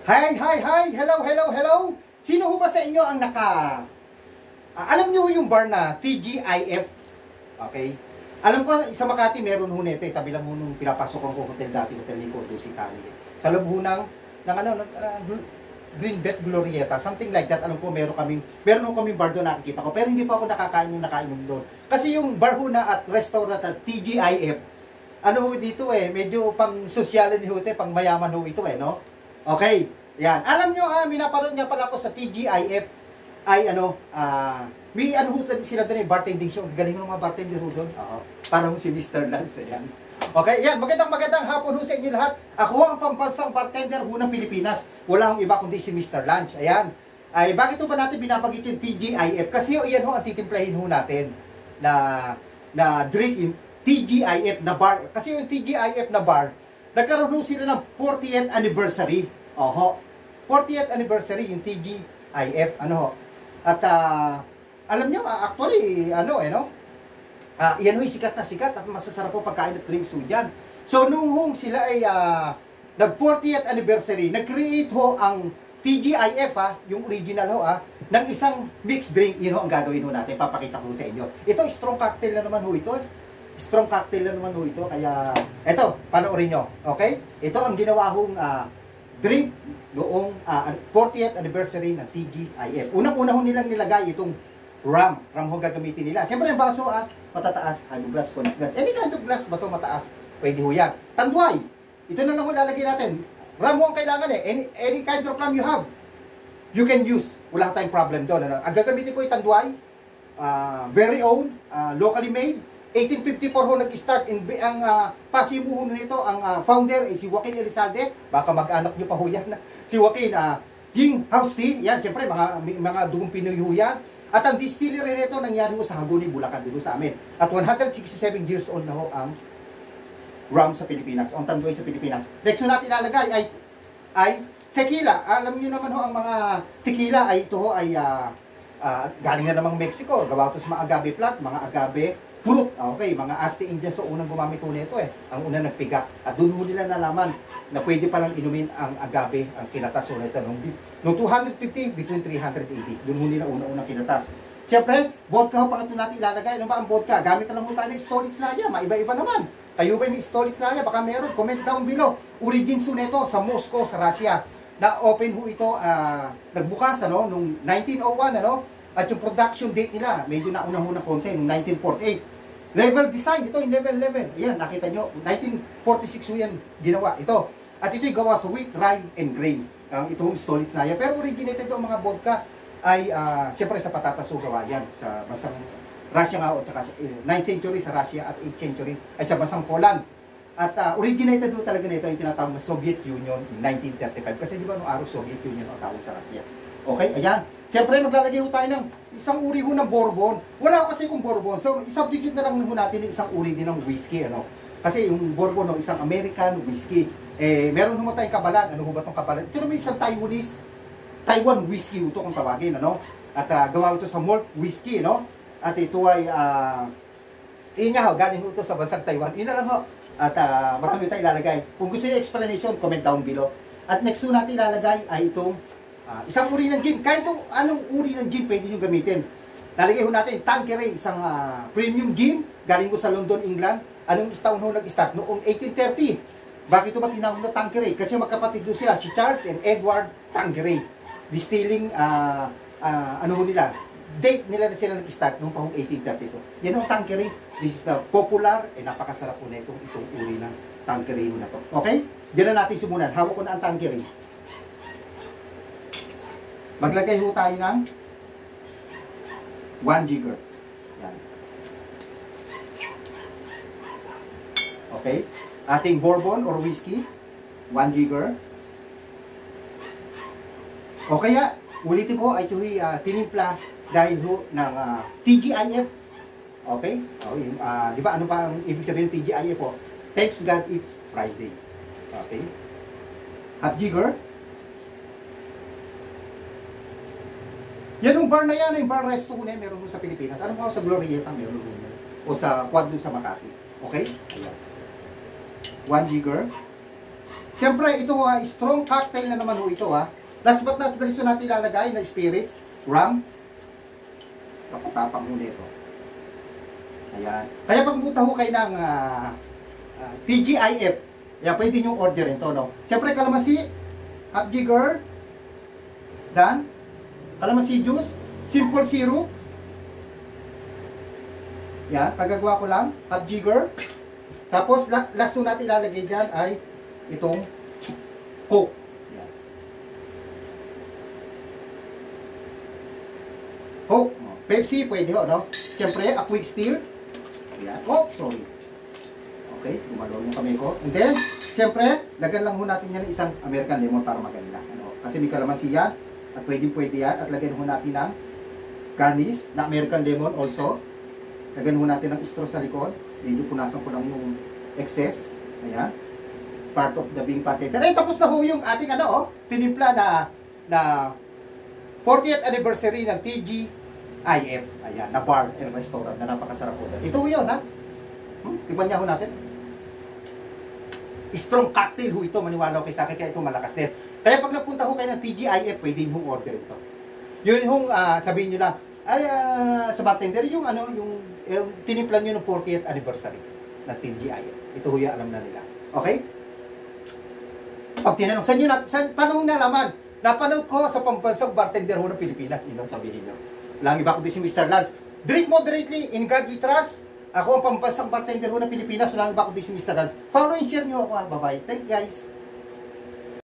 Hi, hi, hi! Hello, hello, hello! Sino ho ba sa inyo ang alam nyo yung bar na TGIF? Okay? Alam ko, sa Makati meron ho nito, tabi lang ho nung pinapasok ko hotel dati, Hotel Nico, Dusi Tani. Sa loob ho ng Greenbelt Glorieta, something like that. Alam ko, meron ho kaming bar doon nakikita ko, pero hindi pa ako nakain doon. Kasi yung bar ho na at restaurant at TGIF, ano ho dito medyo pang sosyalan ho ito, pang mayaman ho ito no? Okay, yan. Alam nyo, minaparoon niya pala ako sa TGIF, ay may ho sila doon bartending show. Galing ng mga bartender ho doon. Parang si Mr. Lance, yan. Okay, yan. Magandang hapon ho sa inyo lahat. Ako ang pampansang bartender ho ng Pilipinas. Wala akong iba kundi si Mr. Lance. Ayan. Ay, bakit ho ba natin binabagit yung TGIF? Kasi yan ho ang titimplahin ho natin na drink in TGIF na bar. Kasi yung TGIF na bar, nagkaroon ho sila ng 40th anniversary. 40th anniversary yung TGIF. At alam niyo, actually, yan ho, sikat na sikat at masasarap po pagkain at drinks ho dyan. So, nung sila ay nag-40th anniversary, nag-create ho ang TGIF, yung original ho, ng isang mixed drink. Yun ho ang gagawin ho natin. Papakita ko sa inyo. Ito, strong cocktail na naman ho ito. Strong cocktail na naman ho ito. Kaya, ito, panoorin nyo. Okay? Ito ang ginawa hong drink noong 40th anniversary ng TGIF. Unang-una ho nilang nilagay itong rum. Rum ho gagamitin nila. Siyempre, ang baso matataas. Halo glass, conic glass. Any kind of glass, baso mataas. Pwede ho yan. Tanduay. Ito na lang ho lalagay natin. Rum ho ang kailangan Any kind of rum you have, you can use. Wala tayong problem doon. Ang gagamitin ko ay tanduay. Very own. Locally made. 1854 ho nag-start. Ang pasimuho nito, ang founder ay si Joaquin Elizalde. Baka mag-anak nyo pa ho yan. Si Joaquin, Jing House Tea. Yan, siyempre, mga dugong Pinoy ho yan. At ang distillery nito nangyari ho sa Haguni, Bulacan, dito sa amin. At 167 years old na ho ang rum sa Pilipinas, o ang tanduay sa Pilipinas. Next ho natin ilalagay ay tequila. Alam niyo naman ho, ang mga tequila ay ito ho ay galing na namang Mexico. Gawa ito sa mga agave plant, mga agave fruit. Okay, mga Asti Indians so unang gumamit ho nito ang unang nagpiga. At doon ho nila nalaman na pwede palang inumin ang agave, ang kinatas ho nito. Noong 250, between 380. Doon ho nila unang kinatas. Siyempre, vodka ho, pangatlo natin ilalagay. Ano ba ang vodka? Gamit na lang ho tayo ng storage na yan. Maiba-iba naman. Kayo ba may storage na yan? Baka meron. Comment down below. Origins ho nito sa Moscow, sa Russia. Na-open ho ito, nagbukas, noong 1901, At yung production date nila, medyo nauna ho ng konti, noong 1948. Level design, ito yung level 11. Ayan, nakita nyo, 1946 ho yan ginawa. Ito. At ito yung gawa sa wheat, rye, and grain. Itong storage na yan. Pero originated ang mga vodka ay, siyempre sa patatas ho gawa yan. Sa bansang Russia nga, at saka 9th century sa Russia at 8th century ay sa bansang Poland. At originated ho talaga nito yung tinatawag na Soviet Union in 1935. Kasi di ba noong araw Soviet Union ang tawag sa Russia. Okay, ayan. Siyempre, maglalagay ho tayo ng isang uri ho ng bourbon. Wala ko kasi kung bourbon. So, i-substitute na lang ho natin ng isang uri din ng whiskey, Kasi yung bourbon, isang American whiskey. Meron ho tayong kabalan. Ano ho ba itong kabalan? Ito naman isang Taiwan whiskey ito kung tawagin, At gawa ito sa malt whiskey, At ito ay, galing ho ito sa bansang Taiwan. Yun na lang ho. At marami tayong ilalagay. Kung gusto niyo explanation, comment down below. At next ho natin ilalagay ay itong isang uri ng gin. Kahit itong anong uri ng gin pwede nyo gamitin. Lalagay ho natin Tanqueray, isang premium gin. Galing ko sa London, England. Anong taon ho nag-start? Noong 1830. Bakit ito ba tinawag na Tanqueray? Kasi magkapatid doon sila, si Charles and Edward Tanqueray. Distilling, nila. Date nila na sila nag-start noong pahong 1832. Yan ang Tanqueray. This is the popular, napakasarap po na itong uri ng Tanqueray na to. Okay? Diyan na natin simulan. Hawak ko na ang Tanqueray. Maglagay ho tayo ng 1 jigger. Yan. Okay? Ating bourbon or whiskey, 1 jigger. O kaya, ulitin ko, ito tinimpla dahil ho ng TGIF. Okay? Di ba, ano pa ang ibig sabihin ng TGIF po? Thanks God it's Friday. Okay? Half jigger. Yan yung bar na yan, yung bar resto ko na yan, meron mo sa Pilipinas. Ano po sa Glorieta, meron mo yan. O sa quad dun sa Makati. Okay? Ayan. 1 jigger. Siyempre, ito strong cocktail na naman ho ito ha. Last but not least natin ilalagay na spirits, rum. Tapang muna ito. Ayan. Kaya pag pumunta ho kayo ng TGIF, kaya pwede nyo orderin to, no? Siyempre, kalamansi, half jigger, dan, kalamansi juice, simple syrup. Yan, kagagawa ko lang, half jigger. Tapos, last ho natin ilalagay dyan ay itong Coke. Yan. Coke. Pepsi, pwede ho, no? Siyempre, a quick stir. Yan. Oh, sorry. Okay, gumalaw yung kamay ko. And then, siyempre, lagyan lang ho natin yan ng isang American lemon para maganda. Ano? Kasi may kalamansi yan, at pwede yan. At lagyan ho natin ng garnish na American lemon also. Lagyan ho natin ng straw sa likod. Medyo punasan ko lang yung excess. Ayan. Part of the being partaker. Ay, tapos na ho yung ating tinimpla na 40th anniversary ng TGIF. Ayan, na bar and restaurant na napakasarap po. Ito ho yun, ha? Tikman niya ho natin. Strong cocktail ho ito, maniwala ko kay sa akin, kaya ito malakas din. Kaya pag napunta ho kayo ng TGIF, pwede hong order ito. Yun hong sabihin nyo lang, ay sa bartender, yung tinimplan nyo ng 40th anniversary ng TGIF. Ito ho yung alam na nila. Okay? Pag tinanong, paano mong nalaman? Napanood ko sa pambansang bartender ho ng Pilipinas, inong sabihin nyo. Lang iba ko din si Mr. Lance. Drink moderately, in God we trust. Ako ang pambansang bartender ho ng Pilipinas, lang iba ko din si Mr. Lance. Follow and share nyo ako. Bye-bye. Thank you guys.